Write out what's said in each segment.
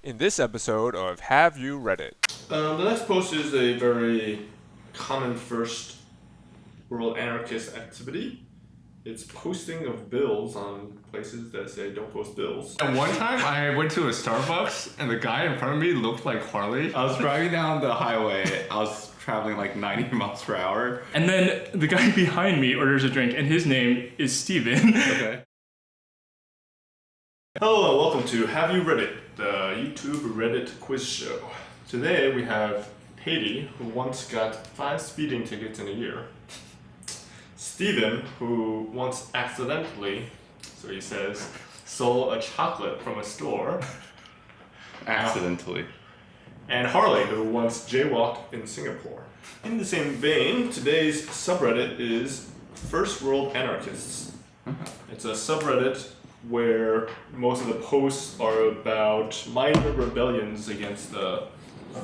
in this episode of Have You Read It? The next post is a very common first world anarchist activity. It's posting of bills on places that say don't post bills. At one time, I went to a Starbucks, and the guy in front of me looked like Harley. I was driving down the highway. I was traveling like 90 miles per hour. And then the guy behind me orders a drink, and his name is Steven. Okay. Hello and welcome to Have You Read It, the YouTube Reddit quiz show. Today we have Haiti, who once got 5 speeding tickets in a year. Steven, who once accidentally, so he says, stole a chocolate from a store. Accidentally. And Harley, who once jaywalked in Singapore. In the same vein, today's subreddit is First World Anarchists. It's a subreddit where most of the posts are about minor rebellions against the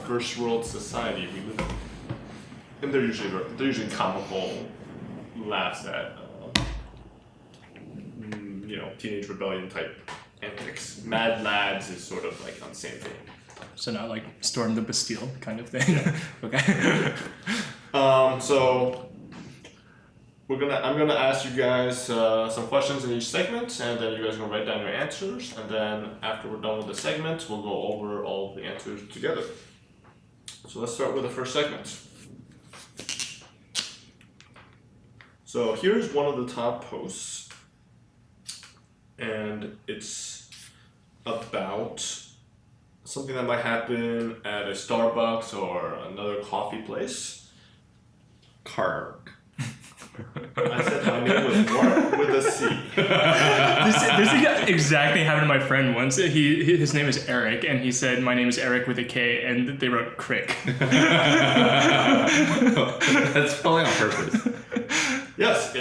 first world society we live in. And they're usually comical laughs at teenage rebellion type antics. Mad Lads is sort of like on the same thing. So not like storm the Bastille kind of thing. Okay. So I'm gonna ask you guys some questions in each segment, and then you guys are gonna write down your answers, and then after we're done with the segment, we'll go over all of the answers together. So let's start with the first segment. So here's one of the top posts, and it's about something that might happen at a Starbucks or another coffee place. Carg. I said my name was Mark with a C. This thing exactly happened to my friend once. His name is Eric, and he said my name is Eric with a K, and they wrote crick. That's probably on purpose. Yes,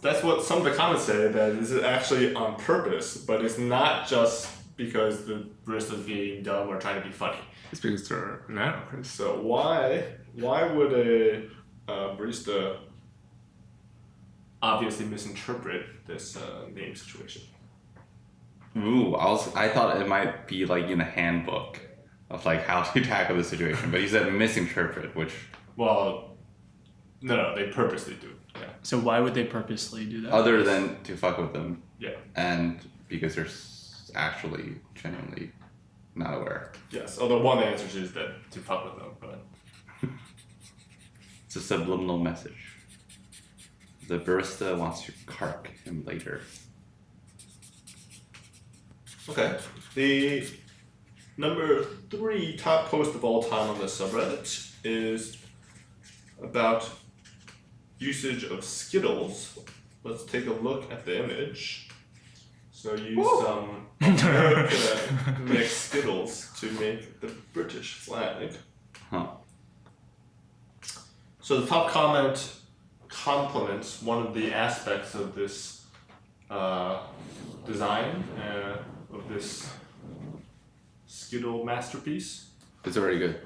that's what some of the comments say, that this is actually on purpose, but it's not just because the barista's being dumb or trying to be funny. It's because they're an anarchist. So why would a barista obviously misinterpret this name situation? Ooh, I thought it might be like in a handbook of like how to tackle the situation, but he said misinterpret, which... Well, no, they purposely do. Yeah. So why would they purposely do that? Other than to fuck with them. Yeah. And because they're actually genuinely not aware. Yes, although one of the answers is that to fuck with them, but... It's a subliminal message. The barista wants to cark him later. Okay. The number 3 top post of all time on the subreddit is about usage of Skittles. Let's take a look at the image. So use some America mixed Skittles to make the British flag. Huh. So the top comment complements one of the aspects of this design of this Skittle masterpiece. It's already good.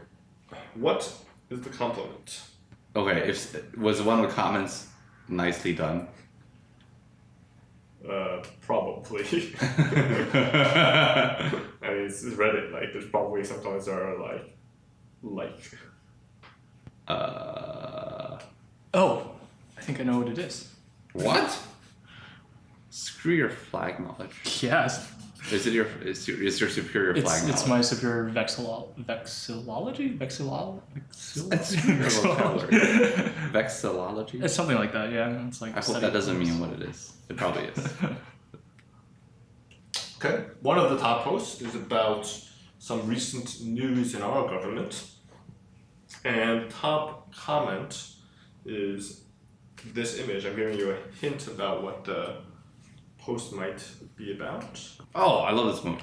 What is the compliment? Okay, was one of the comments nicely done? Probably. I mean, it's Reddit. Like, there's probably some comments that are like. Oh, I think I know what it is. What? Screw your flag knowledge. Yes. Is your superior flag knowledge? It's my superior vexillology? That's your vocabulary. Vexillology? It's something like that, yeah. It's like I hope that doesn't mean what it is. It probably is. Okay. One of the top posts is about some recent news in our government. And top comment is this image. I'm giving you a hint about what the post might be about. Oh, I love this movie.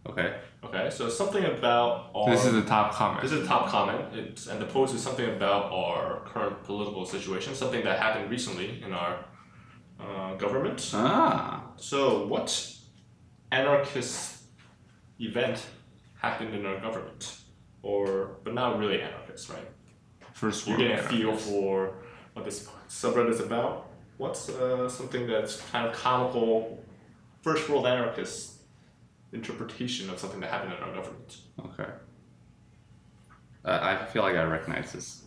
Okay. Okay, so something about our... This is the top comment. This is the top comment, and the post is something about our current political situation, something that happened recently in our government. Ah. So what anarchist event happened in our government? But not really anarchist, right? First You're world getting a feel anarchists. for what this subreddit is about. What's something that's kind of comical, first world anarchists interpretation of something that happened in our government. Okay. I feel like I recognize this.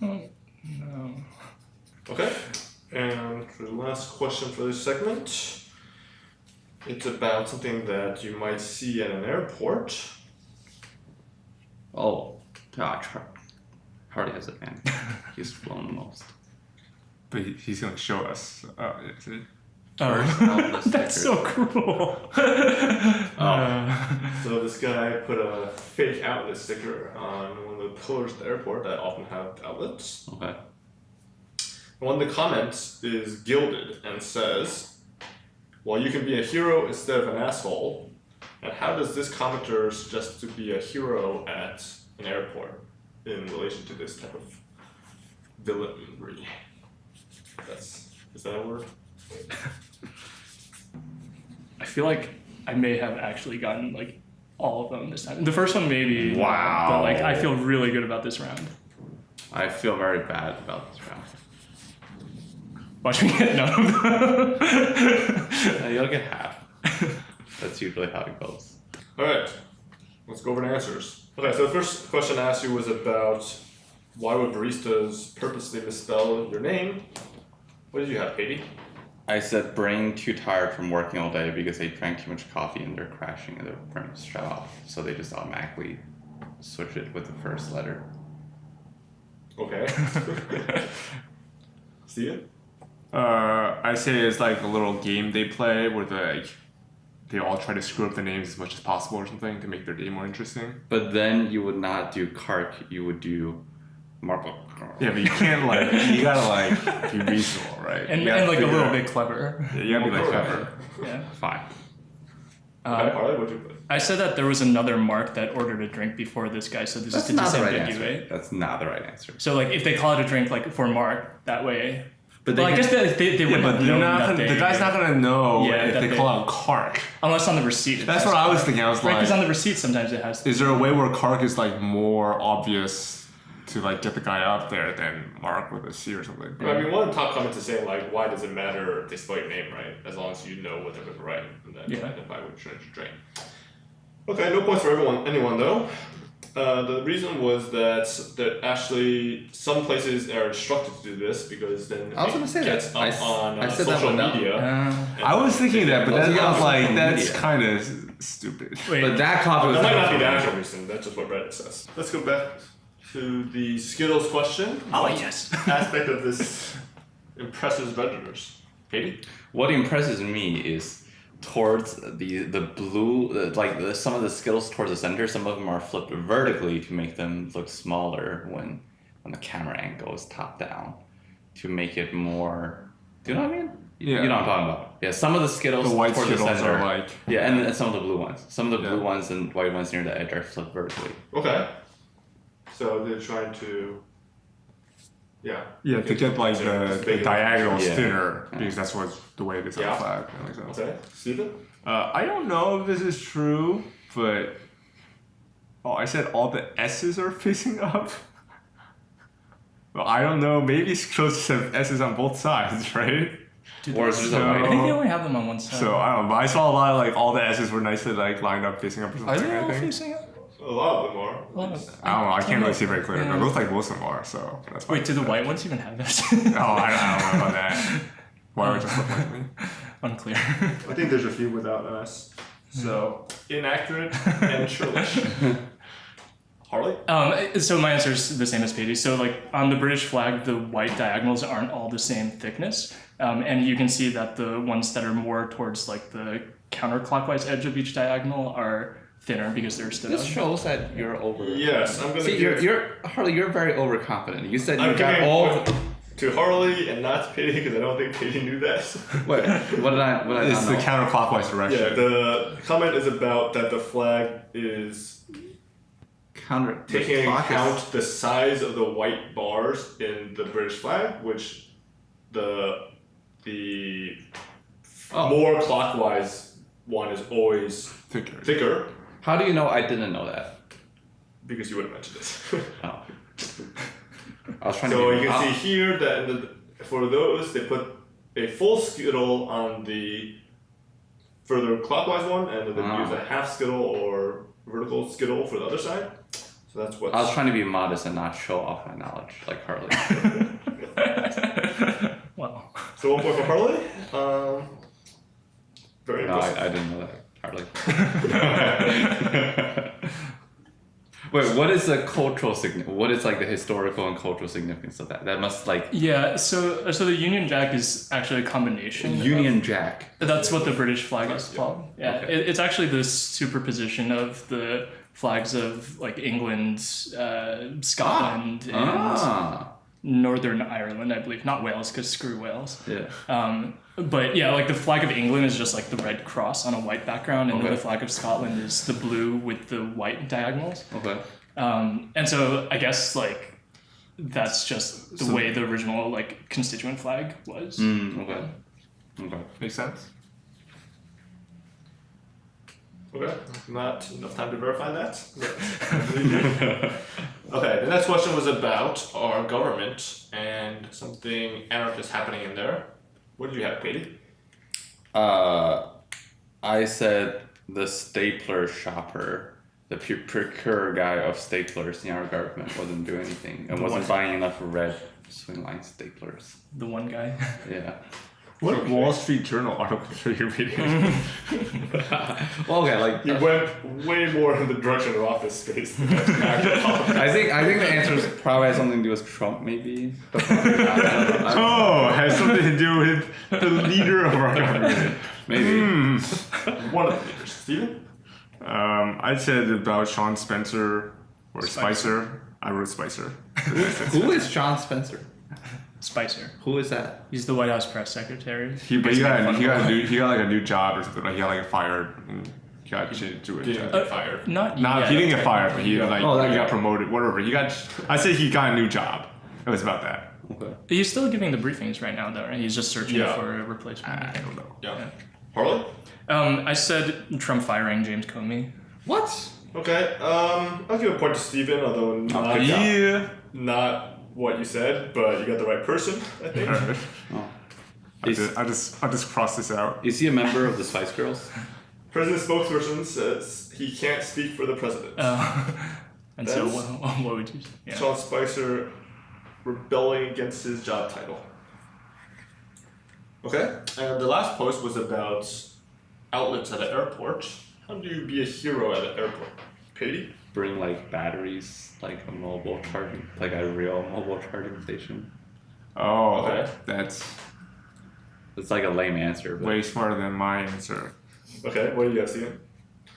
No. Okay. And the last question for this segment. It's about something that you might see at an airport. Oh, God, Harley has it, man. He's flown the most. But he's gonna show us. Is it? Oh, that's so cruel. So this guy put a fake outlet sticker on one of the pillars of the airport that often have outlets. Okay. One of the comments is gilded and says, "Well, you can be a hero instead of an asshole." And how does this commenter suggest to be a hero at an airport in relation to this type of villainry? Is that a word? I feel like I may have actually gotten like all of them this time. The first one maybe. Wow. But like I feel really good about this round. I feel very bad about this round. Watch me get none of them. You'll get half. That's usually how it goes. Alright, let's go over the answers. Okay, so the first question I asked you was about why would baristas purposely misspell your name? What did you have, Katie? I said brain too tired from working all day because they drank too much coffee and they're crashing and their brains shut off. So they just automatically switch it with the first letter. Okay. Steven? I say it's like a little game they play where they all try to screw up the names as much as possible or something to make their day more interesting. But then you would not do Kark, you would do Marble. Yeah, but you can't you gotta be reasonable, right? And You gotta like a figure little out- bit clever. Yeah, you gotta be like clever. Yeah. Fine. Okay, Harley, what'd you put? I said that there was another Mark that ordered a drink before this guy, so this That's is to not the right disambiguate. answer. That's not the right answer. So like if they call it a drink like for Mark, that way. But Well, I guess they Yeah, wouldn't but have they're known not that gonna, they, the guy's not gonna know Yeah, if that they they- call out Kark. unless on the receipt. That's what I was thinking. I was Right, because on like, the receipt sometimes it has. is there a way where Kark is more obvious to get the guy out there than Mark with a C or something? I mean, one of the top comments is saying, why does it matter if they spell your name right? As long as you know what they're going to write and then Yeah. identify which drink you drink. Okay, no points for anyone though. The reason was that actually some places are instructed to do this because then I was gonna say gets that. up on I said that social without- media. and I was thinking that, but Well, then yeah, I was like, social that's media. kind of stupid. Wait, But that coffee was That might not be the actual reason. That's just what Reddit says. Let's go back to the Skittles question. oh yes. Aspect of this impresses Redditors. Katie? What impresses me is towards the blue, some of the Skittles towards the center, some of them are flipped vertically to make them look smaller when the camera angle is top down, to make it more. Do you know what I mean? Yeah. You know what I'm talking about. Yeah, some of the Skittles The white towards Skittles the center. are Yeah, and some of the blue ones. Some of the blue Yeah. ones and white ones near the edge are flipped vertically. Okay. So they're trying to. Yeah. Yeah, to get the diagonals Yeah. thinner because that's what's the way it is on Yeah. the flag. That makes sense. Okay. Steven? I don't know if this is true, but I said all the S's are facing up. Well, I don't know. Maybe Skittles have S's on both sides, right? Or it's just a No. I white. think they only have them on one side. So I don't know. But I saw a lot of all the S's were nicely lined up facing up or something. Are they I all think. facing up? A lot of them are. Well, I don't know. I can't really see very clearly. Yeah. But it looks like most of them are. So that's fine. Wait, do the white ones even have this? Oh, I don't know about that. Why would it just look like me? Unclear. I think there's a few without an S. So, inaccurate and churlish. Harley? So my answer is the same as Petey. So like on the British flag, the white diagonals aren't all the same thickness, and you can see that the ones that are more towards the counterclockwise edge of each diagonal are thinner because they're stood This up. shows that you're over. Yes, I'm gonna See, give Harley, you're very overconfident. You said you I'm got giving all. a point to Harley and not to Petey because I don't think Petey knew that. Wait, what did I It's not the know? counterclockwise direction. Yeah, the comment is about that the flag is taking into account the size of the white bars in the British flag, which the more clockwise one is always thicker How do you know I didn't know that? because you would have mentioned it. Oh. I was trying So to. you can see here that for those they put a full Skittle on the further clockwise one, and then use a half skittle or vertical skittle for the other side. So that's what. I was trying to be modest and not show off my knowledge like Harley. Well, So 1 point for Harley. Very No, impressive. I didn't know that, Harley. Wait, what is the cultural what is like the historical and cultural significance of that? That must like yeah. So the Union Jack is actually a combination. Union Jack. That's what the British flag is called. Yeah, Okay. it's actually the superposition of the flags of like England, Scotland, and Northern Ireland, I believe. Not Wales, because screw Wales. Yeah. But yeah, like the flag of England is just like the red cross on a white background, and then the flag of Scotland is the blue with the white diagonals. Okay. And so I guess like that's just the way the original like constituent flag was. Okay. Okay. Makes sense. Okay, not enough time to verify that. Okay, the next question was about our government and something anarchist happening in there. What did you have, Katie? I said the stapler shopper, the procurer guy of staplers in our government wasn't doing anything and wasn't buying enough red swing line staplers. The one guy. Yeah. What Wall Street Journal articles are you reading? Well, okay, like You went way more in the direction of office space than I think the answer is probably has something to do with Trump, maybe. But Oh, has something to do with the leader of our government. maybe. one of the leaders. Steven? I said about Sean Spencer or Spicer. I wrote Spicer. Who is Sean Spencer? Spicer. Who is that? He's the White House press secretary. He got like a new job or something. Like he got like fired. And he got changed to it. Didn't get fired. Not Nah, yet. he didn't get fired, but he like Oh, that he guy. got promoted. Whatever. I said he got a new job. It was about that. Okay. He's still giving the briefings right now, though, right? He's just searching Yeah. for a replacement. I don't know. Yeah. Harley? I said Trump firing James Comey. What? Okay, I'll give a point to Steven, although not, not what you said, but you got the right person, I think. Oh. I'll just cross this out. Is he a member of the Spice Girls? President spokesperson says he can't speak for the president. And so, That's- what would you say? Yeah. Sean Spicer rebelling against his job title. Okay, and the last post was about outlets at an airport. How do you be a hero at an airport? Katie? Bring like batteries, like a mobile charging, like a real mobile charging station. Oh, Okay. that's It's like a lame answer, but way smarter than my answer. Okay, what do you have, Steven?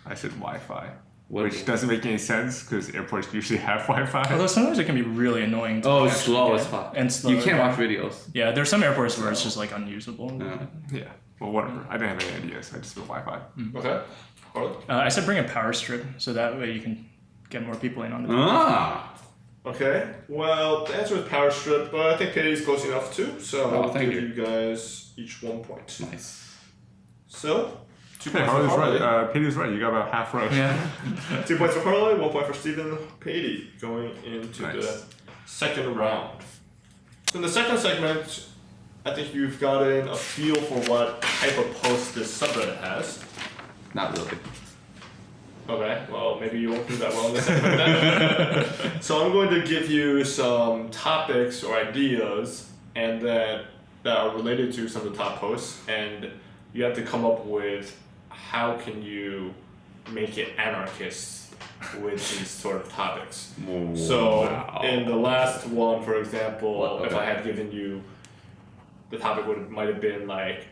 I said Wi-Fi, what which doesn't make any sense because airports usually have Wi-Fi. Although sometimes it can be really annoying. To Oh, it's actually slow get. as fuck. And slow. You can't yeah. watch videos. Yeah, there's some airports where it's just like unusable. Yeah. Yeah. Well, whatever. I didn't have any ideas. I just put Wi-Fi. Okay. Harley? I said bring a power strip so that way you can get more people in on the. Ah. Okay, well, the answer is power strip, but I think Katie's close enough too, so Oh, I'll thank give you. you guys each 1 point. Nice. So, 2 Hey, points for Harley's Harley. right. Petey's right. You got about half right. Yeah. 2 points for Harley, 1 point for Stephen. Katie going into Nice. the second round. So in the second segment, I think you've gotten a feel for what type of post this subreddit has. Not really. Okay, well, maybe you won't do that well in the segment then. So I'm going to give you some topics or ideas and that are related to some of the top posts, and you have to come up with how can you make it anarchist with these sort of topics. So Wow. in the last one, for example, What? if Okay. I had given you the topic might have been like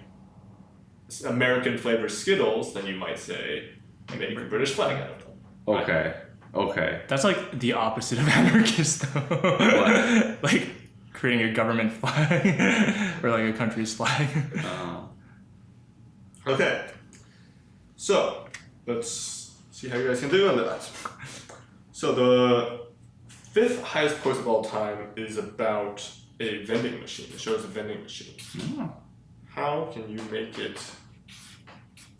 American flavored Skittles, then you might say make a British flag out of them. Okay. Okay. That's like the opposite of anarchist, though. What? Like creating a government flag or like a country's flag. Okay, so let's see how you guys can do on that. So the 5th highest post of all time is about a vending machine. It shows a vending machine. Oh. How can you make it?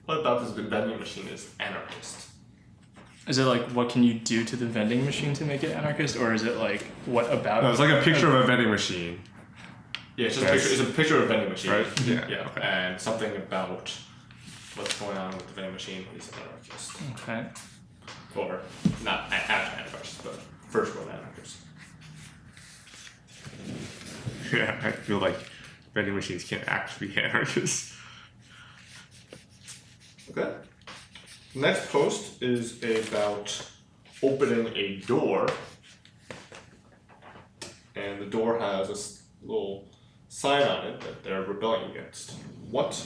What about this vending machine is anarchist? Is it like what can you do to the vending machine to make it anarchist, or is it like what about? No, it's like a picture of a vending machine, Yeah, it's just Yes. a picture. It's a picture of a vending machine. right? Yeah, and something about what's going on with the vending machine. He's an anarchist. Okay. Or not actual anarchist, but first world anarchist. Yeah, I feel like vending machines can't actually be anarchists. Okay. Next post is about opening a door. And the door has a little sign on it that they're rebelling against. What?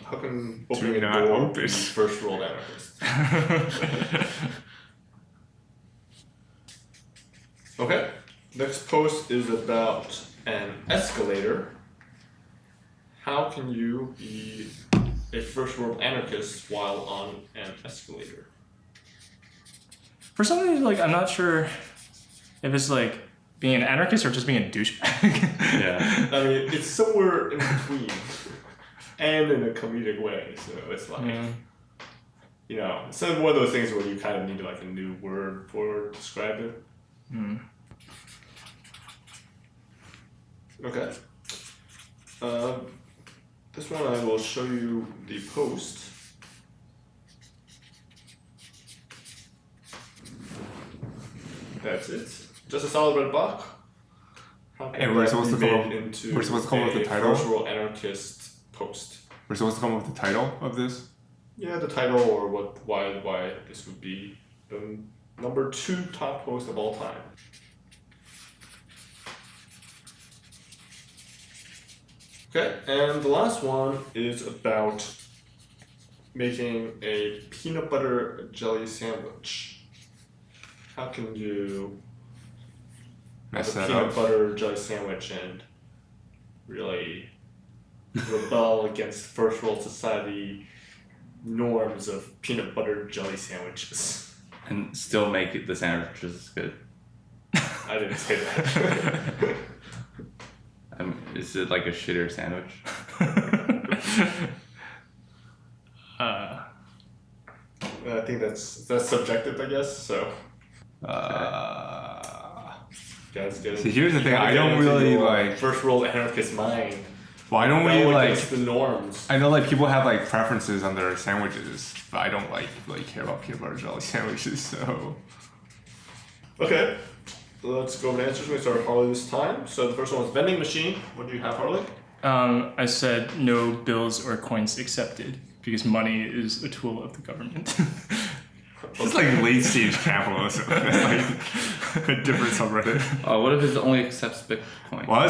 How can opening a not door open. be first world anarchist? Okay. Next post is about an escalator. How can you be a first world anarchist while on an escalator? For some reason, like, I'm not sure if it's like being an anarchist or just being a douchebag. Yeah. I mean, it's somewhere in between, and in a comedic way. So it's like, you know, it's one of those things where you kind of need like a new word for describe it. Okay. This one I will show you the post. That's it. Just a solid red block. How can And we're that supposed be to come made up- into we're supposed to come up with a the title? First world anarchist post. We're supposed to come up with the title of this. Yeah, the title or why this would be the number 2 top post of all time. Okay, and the last one is about making a peanut butter jelly sandwich. How can you Mess have a that peanut up. butter jelly sandwich and really rebel against first world society norms of peanut butter jelly sandwiches? And still make it the sandwiches good. I didn't say that. Is it like a shitter sandwich? I think that's subjective, I guess. So guys, get See, here's the thing, I don't really, like- first world anarchist mind. Well, I don't really Rebel like. against the norms. I know like people have like preferences on their sandwiches, but I don't like really care about peanut butter jelly sandwiches. So Okay, let's go over the answers. We start with Harley this time. So the first one was vending machine. What do you have, Harley? I said no bills or coins accepted because money is a tool of the government. it's like late stage capitalism. It's like a different subreddit. What if it only accepts Bitcoin? Well,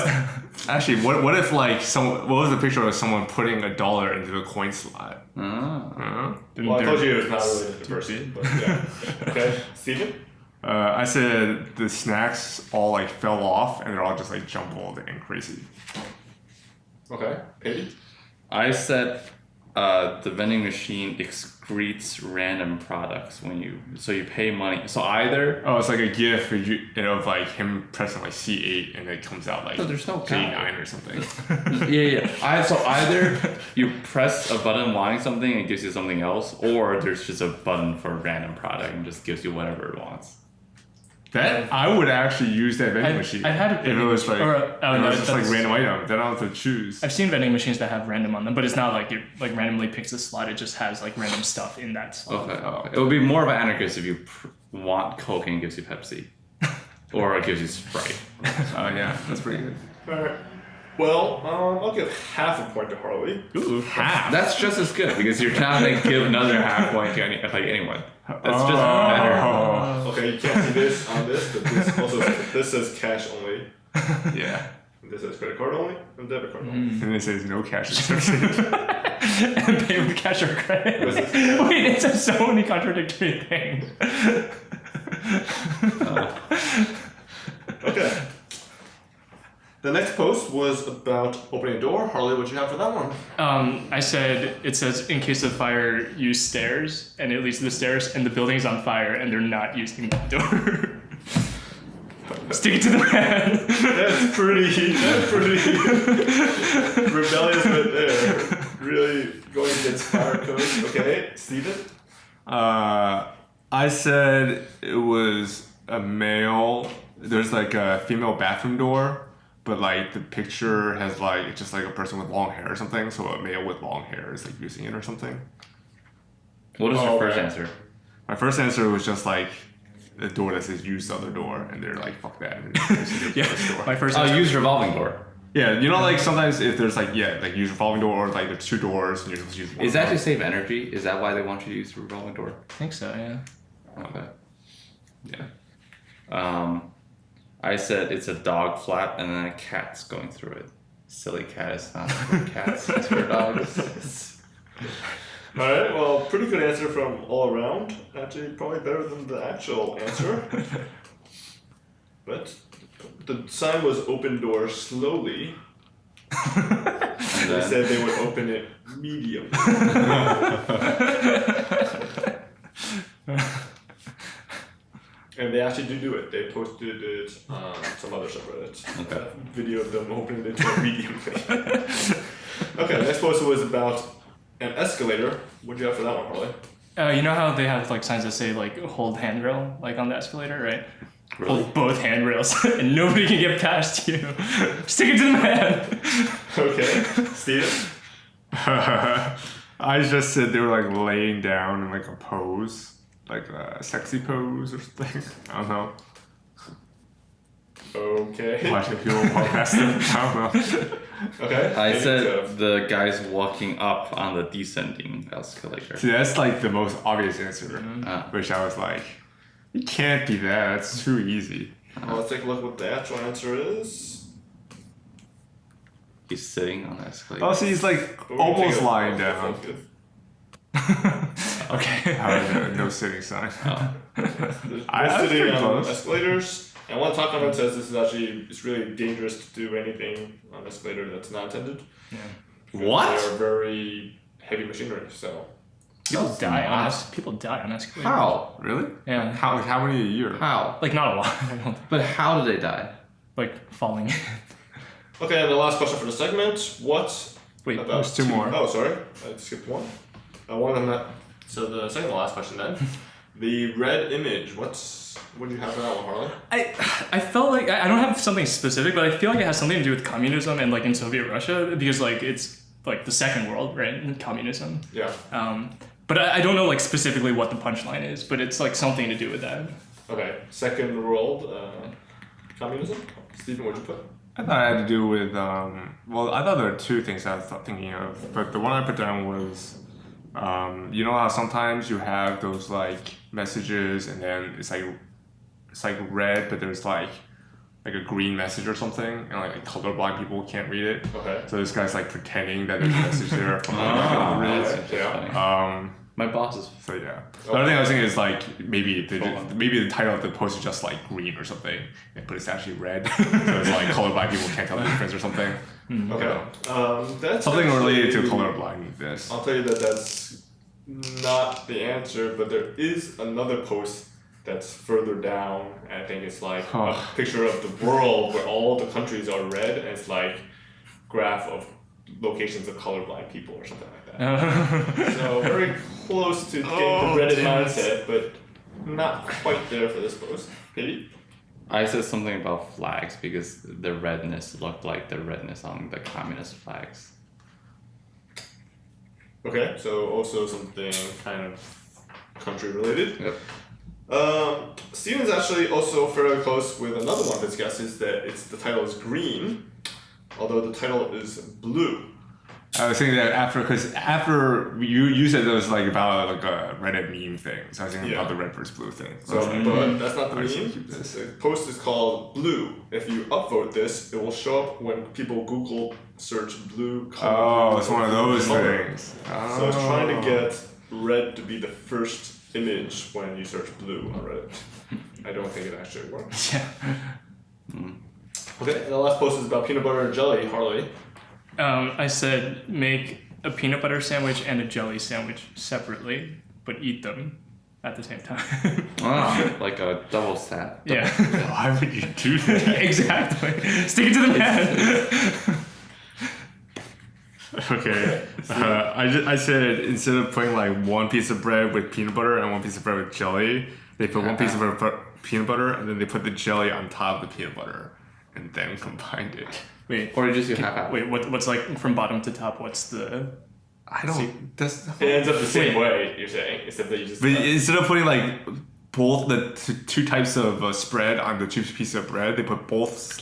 actually, what if like what was the picture of someone putting $1 into the coin slot? Ah. Well, I told you it was not related to the person, but yeah. Okay, Steven? I said the snacks all like fell off and they're all just like jumbled and crazy. Okay, Katie? I said the vending machine excretes random products when you pay money. So either Oh, it's like a GIF of like him pressing like C8 and it comes out like No, there's no J9 or something. So either you press a button wanting something and it gives you something else, or there's just a button for a random product and just gives you whatever it wants. That I would actually use that vending machine. I've had a if it vending was like machine- or, if no, it was just like that's- random item. Then I don't have to choose. I've seen vending machines that have random on them, but it's not like it like randomly picks a slot. It just has like random stuff in that slot. Okay. It would be more of an anarchist if you want Coke and it gives you Pepsi, or it gives you Sprite. Oh yeah, that's pretty good. Alright. Well, I'll give half a point to Harley. Ooh, half. That's just as good because you're not gonna give another half point to anyone. That's just better. Oh. Okay, you can't see this on this, but this says cash only. Yeah. This says credit card only and debit card only. And it says no cash accepted. And pay with cash or credit. What is this? Wait, it says so many contradictory things. Okay. The next post was about opening a door. Harley, what'd you have for that one? I said it says in case of fire, use stairs, and it leads to the stairs, and the building's on fire, and they're not using that door. Stick it to the man. That's pretty rebellious right there. Really going against fire codes. Okay, Steven? I said it was a male. There's like a female bathroom door, but like the picture has like it's just like a person with long hair or something. So a male with long hair is like using it or something. What is your first okay. answer? My first answer was just like a door that says use the other door, and they're like fuck that. And Yeah, my first Oh, answer. use revolving door. yeah, you know like sometimes if there's like like use revolving door or like there's two doors and you're supposed to use one. Is that door. to save energy? Is that why they want you to use the revolving door? I think so, yeah. Okay. Yeah. I said it's a dog flap and then a cat's going through it. Silly cat is not for cats, it's for dogs. Alright, well, pretty good answer from all around. Actually, probably better than the actual answer. But the sign was open door slowly. And They then, said they would open it medium. And they actually do it. They posted it on some other subreddit. Okay. A video of them opening it to a medium thing. Okay, next post was about an escalator. What do you have for that one, Harley? You know how they have like signs that say like hold handrail like on the escalator, right? really? Hold both handrails and nobody can get past you. Stick it to the man. Okay, Steven? I just said they were like laying down in like a pose, like a sexy pose or something. I don't know. Okay. Watching people walk past them. I don't know. Okay. I Maybe said the guy's walking up on the descending escalator. See, that's like the most obvious answer, Ah. which I was like, it can't be that. It's too easy. Well, let's take a look what the actual answer is. He's sitting on the escalator. Oh, see, he's like But we can almost take a- lying down. Okay. No sitting sign. Oh. There's I was mostly pretty on close. escalators. And one top comment says this is actually it's really dangerous to do anything on escalator that's not intended. What? They are very heavy machinery, so People That's die on not- people die on escalators. How? Really? Yeah. How many a year? How? Like not a lot. I don't think. But how do they die? Like falling in. okay, and the last question for the segment. What Wait, about there's two more. Oh, sorry. I skipped one. One on that. So the second to last question then. The red image. What do you have for that one, Harley? I felt like I don't have something specific, but I feel like it has something to do with communism and like in Soviet Russia because like it's like the second world, right? In communism. Yeah. But I don't know like specifically what the punchline is, but it's like something to do with that. Okay. Second world communism. Stephen, what'd you put? I thought it had to do with, well, I thought there were two things I was thinking of, but the one I put down was, you know how sometimes you have those like messages and then it's like red, but there's like a green message or something, and like colorblind people can't read it. Okay. So this guy's like pretending that there's a message there from Oh, like, that's Yeah. interesting. My boss is. So yeah. The other thing I was thinking is like maybe the title of the post is just like green or something, but it's actually red. So it's like colorblind people can't tell the difference or something. Okay. That's Something related to actually- colorblindness. I'll tell you that that's not the answer, but there is another post that's further down. And I think it's like a picture of the world where all the countries are red, and it's like graph of locations of colorblind people or something like that. So very close to getting the Reddit mindset, but not quite there for this post. Katie? I said something about flags because the redness looked like the redness on the communist flags. Okay, so also something kind of country related. Yep. Steven's actually also fairly close with another one of his guesses that the title is green, although the title is blue. I was thinking that after you said it was like about like a Reddit meme thing, so I was thinking Yeah. about the red versus blue thing. So, but that's not the I just meme. keep this. The post is called blue. If you upvote this, it will show up when people Google search blue color. Oh, it's one of those color. things. So it's trying to get red to be the first image when you search blue on Reddit. I don't think it actually works. Yeah. Okay, and the last post is about peanut butter and jelly, Harley. I said make a peanut butter sandwich and a jelly sandwich separately, but eat them at the same time. Oh, like a double stack. Yeah. Why would you do that? Exactly. Stick it to the man. Okay. I said instead of putting like one piece of bread with peanut butter and one piece of bread with jelly, they put one piece of peanut butter and then they put the jelly on top of the peanut butter. and then combined it. Wait, Or just you half. wait. What's like from bottom to top? What's the? I don't. That's. It ends up the same way. You're saying, except that you just. But instead of putting like both the two types of spread on the two pieces of bread, they put both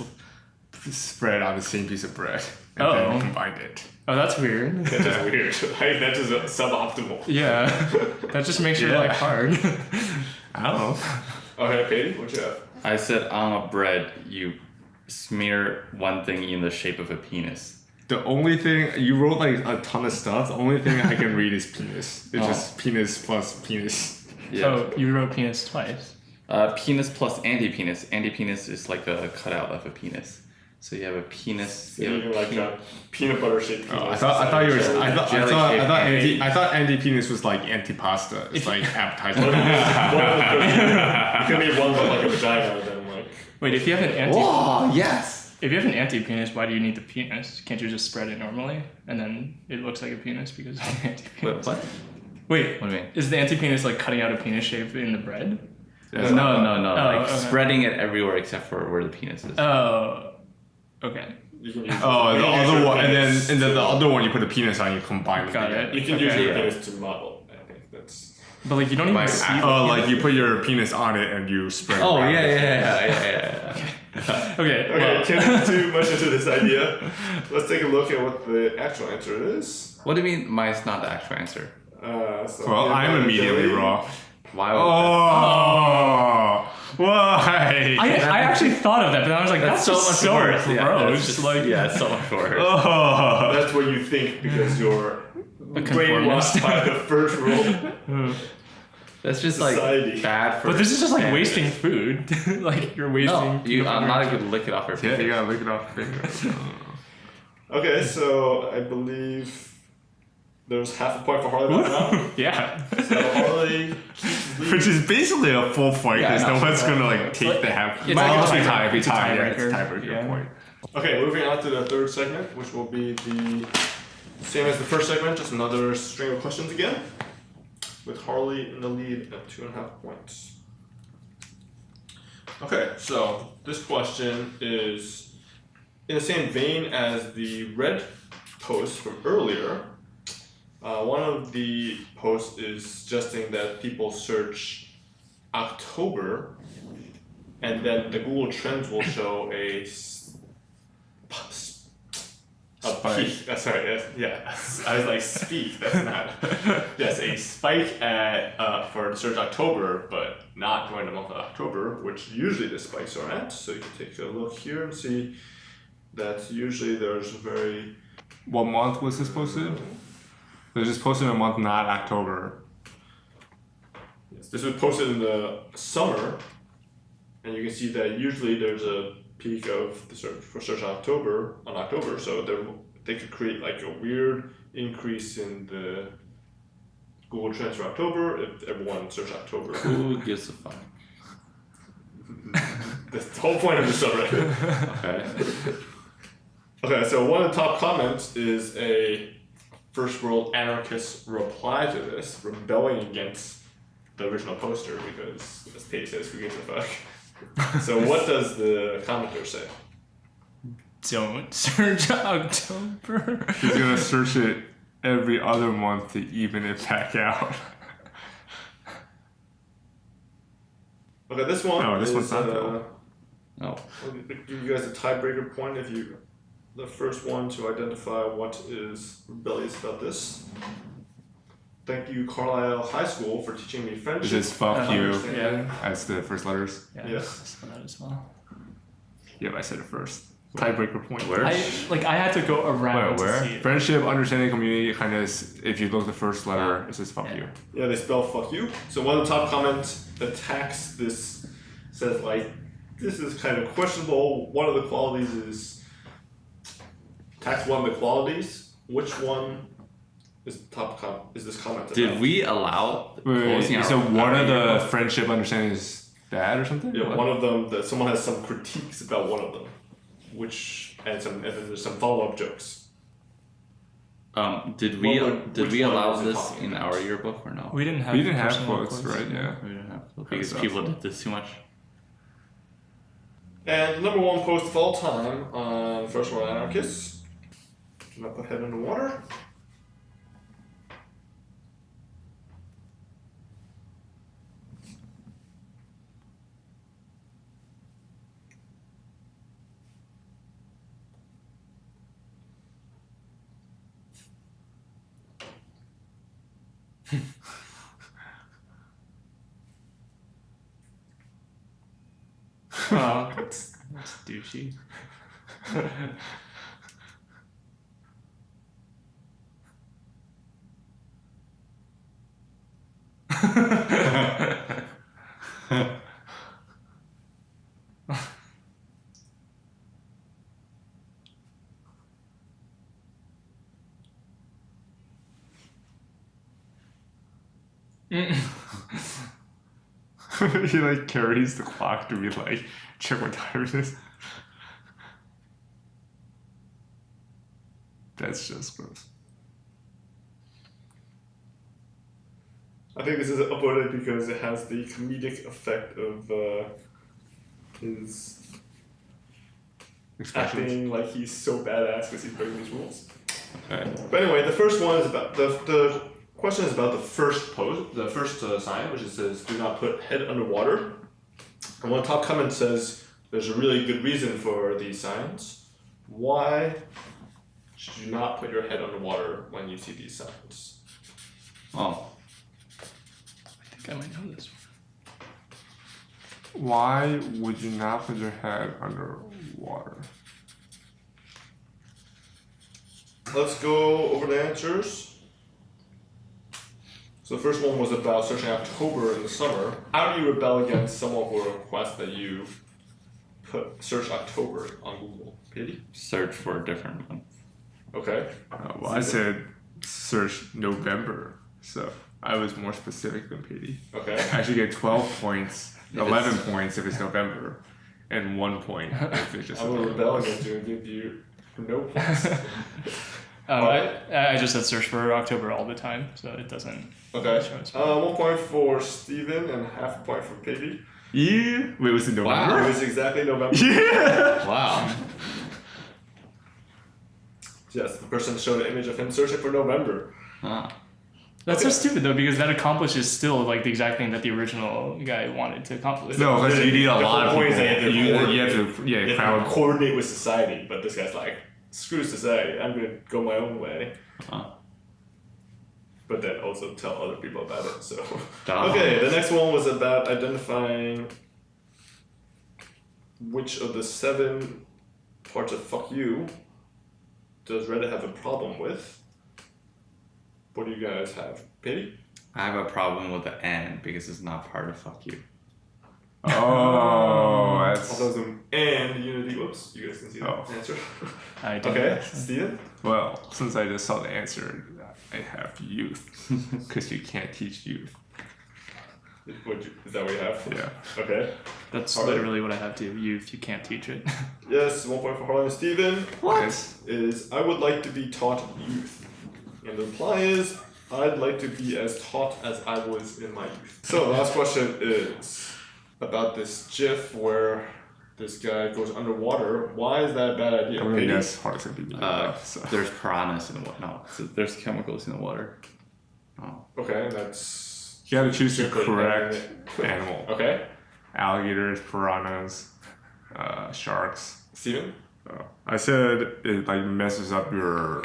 spread on the same piece of bread and then combined it. Oh, that's weird. That's just weird. Like, that's just suboptimal. Yeah, that just makes your life hard. I don't know. Okay, Katie, what you have? I said on a bread you smear one thing in the shape of a penis. The only thing you wrote like a ton of stuff. The only thing I can read is penis. It's just penis plus penis. Yeah. Oh, you wrote penis twice. Penis plus anti-penis. Anti-penis is like a cutout of a penis. So you have a penis. So you like a peanut butter shaped penis. I thought you were. Jelly-shaped I thought anti-penis was like anti-pasta. It's like appetizer. It could be one with like a vagina, then like. Wait, if you have an anti. Oh yes. If you have an anti-penis, why do you need the penis? Can't you just spread it normally and then it looks like a penis because of the anti-penis? What? Wait, What do you mean? is the anti-penis like cutting out a penis shape in the bread? Yes. No. Oh, Like okay. spreading it everywhere except for where the penis is. Oh, okay. You can use Oh, you the can use other your one, and penis then to- the other one, you put a penis on, you combine it. Got together. it. You can use Okay. your Yeah. penis to model. I think that's. But like you don't even Like, see the Oh, penis. like you put your penis on it and you spread. Oh around yeah, it. yeah. Okay, Okay, well, can't get too much into this idea. Let's take a look at what the actual answer is. What do you mean mine's not the actual answer? So Well, I'm immediately raw. Why would Oh, why? I actually thought of that, but I was like, that's, so just much so worse. Yeah, gross. that's just, like, yeah, it's so much worse. Oh. That's what you think because you're conformist. brainwashed by the first rule. That's just Society. like bad for. But this is just like family. wasting food. Like you're wasting. No, you are not a good lick it off your Yeah, face. you gotta lick it off your finger. Okay, so I believe there's half a point for Harley right now. Yeah. So Harley keeps the lead. Which is basically a full point Yeah, because I know. no one's gonna like take the half. It's Well, like a if we tiebreaker. tie, if we It's a tie, yeah, it's a tiebreaker. tiebreaker Yeah. point. Okay, moving on to the third segment, which will be the same as the first segment, just another string of questions again, with Harley in the lead at 2.5 points. Okay, so this question is in the same vein as the red post from earlier. One of the posts is suggesting that people search October, and then the Google Trends will show a Spike. peak. Sorry, yeah. I was like speak. That's not. Yes, a spike at for search October, but not during the month of October, which usually the spikes are at. So you can take a look here and see that usually there's a very. What month was this posted? It was just posted in a month, not October. Yes, this was posted in the summer, and you can see that usually there's a peak of the search for search on October. So they could create like a weird increase in the Google Trends for October if everyone searched October. Who gives a fuck? That's the whole point of the subreddit. Okay. Okay, so one of the top comments is a first world anarchist reply to this, rebelling against the original poster because, as Paige says, who gives a fuck? So what does the commenter say? Don't search October. He's gonna search it every other month to even it back out. Okay, this one. No, this is, one's not though. No. I'll give you guys a tiebreaker point if you, the first one to identify what is rebellious about this. Thank you, Carlisle High School, for teaching me French. Is this fuck you Yeah. as the first letters? Yeah. Yes. I saw that as well. Yep, I said it first. Tiebreaker point. Where? I had to go around Where? to see it. Friendship, understanding, community, kindness. If you look at the first letter, it says fuck Yeah. you. Yeah, they spell fuck you. So one of the top comments attacks this, says like, this is kind of questionable. One of the qualities is, attacks one of the qualities. Which one is the top is this comment Did about? we allow posting our So one of our the friendship, understanding is bad or something? Yeah, What? one of them, that someone has some critiques about one of them. And then there's some follow-up jokes. Did we Which one allow was it this talking in about? our yearbook or no? We didn't have. We didn't have personal quotes, right? Yeah. We didn't have because so. people did this too much. And the number one post of all time on First World Anarchists. Do not put head in the water. Oh, that's douchey. He like carries the clock to be like, check what time it is. That's just gross. I think this is uploaded because it has the comedic effect of his Expressions. acting like he's so badass because he's breaking these rules. Okay. But anyway, the first one is about the question is about the first post, the first sign, which it says "Do not put head underwater." And one top comment says, "There's a really good reason for these signs. Why should you not put your head underwater when you see these signs?" Oh. I think I might know this one. Why would you not put your head under water? Let's go over the answers. So the first one was about searching October in the summer. How do you rebel against someone who requests that you search October on Google? Pity? Search for a different one. Okay. Well, I said search November, so I was more specific than PD. Okay. I should get 12 points, If 11 it's- points if it's November, and 1 point if it's just I will November. rebel against you and give you no points. I just said search for October all the time, so it doesn't. Okay. show us. 1 point for Steven and half a point for Pity. Yeah. Wait, was it It November? was exactly November. Yeah. Wow. Yes, the person showed an image of him searching for November. Ah. That's Okay. so stupid though, because that accomplishes still like the exact thing that the original guy wanted to accomplish. No, because you need a The lot of whole point people. is that You have to, You have to crowd. coordinate with society, but this guy's like, screw society, I'm gonna go my own way. Ah. But then also tell other people about it, so. Dumb. Okay, the next one was about identifying which of the 7 parts of fuck you does Reddit have a problem with? What do you guys have? Pity? I have a problem with the N because it's not part of fuck you. Oh, that's. Autism and Unity. Whoops, you guys can see Oh. the answer. I did. Okay, Steven? Well, since I just saw the answer, I have youth. Because you can't teach youth. Is that what you have? Yeah. Okay. That's Harley? literally what I have to. Youth, you can't teach it. Yes, 1 point for Harlan and Steven. What? Is I would like to be taught youth. And the reply is I'd like to be as taught as I was in my youth. So the last question is about this GIF where this guy goes underwater. Why is that a bad idea? I'm gonna Pity? guess hard's gonna be me. So. There's piranhas in the water. No, so there's chemicals in the water. Oh. Okay, and that's You gotta choose the Strictly correct animal. animal. okay. Alligators, piranhas, sharks. Steven? I said it like messes up your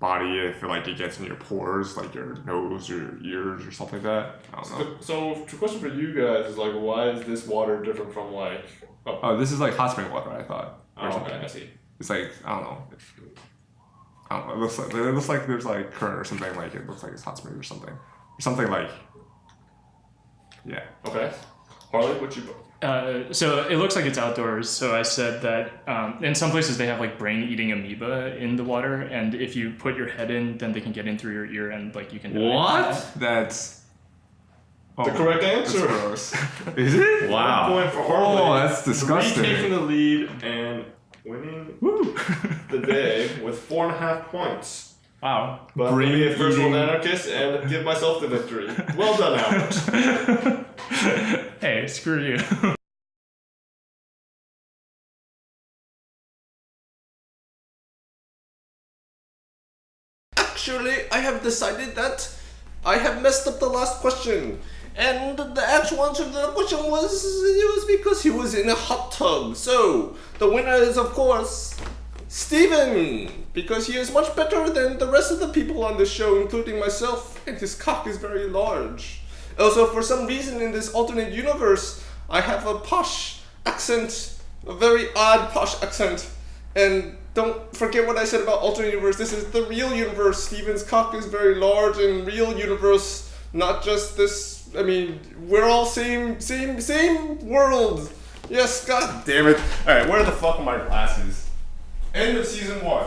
body if like it gets in your pores, like your nose or your ears or something like that. I don't know. So the question for you guys is like, why is this water different from like? Oh, this is like hot spring water. I thought. Or Oh, something. okay, I see. It's like I don't know. I don't know. It looks like there's like current or something. Like it looks like it's hot spring or something. Or something like. Yeah. Okay. Harley, what you? So it looks like it's outdoors. So I said that in some places they have like brain-eating amoeba in the water, and if you put your head in, then they can get in through your ear and like you can. die. What? That's. The correct That's answer. gross. Is it? Wow. 1 point for Harley. Oh, that's disgusting. Retaking the lead and winning Woo. the day with 4.5 points. Wow. But I'm gonna be a first world Brain-eating- anarchist and give myself the victory. Well done, Albert. Hey, screw you. I have decided that I have messed up the last question. And the actual answer to the question was because he was in a hot tub. So, the winner is, of course, Steven, because he is much better than the rest of the people on the show, including myself, and his cock is very large. Also, for some reason in this alternate universe, I have a posh accent, a very odd posh accent, and don't forget what I said about alternate universe. This is the real universe. Steven's cock is very large in real universe, not just this. I mean, we're all same world. Yes, god damn it. Alright, where the fuck are my glasses? End of season 1.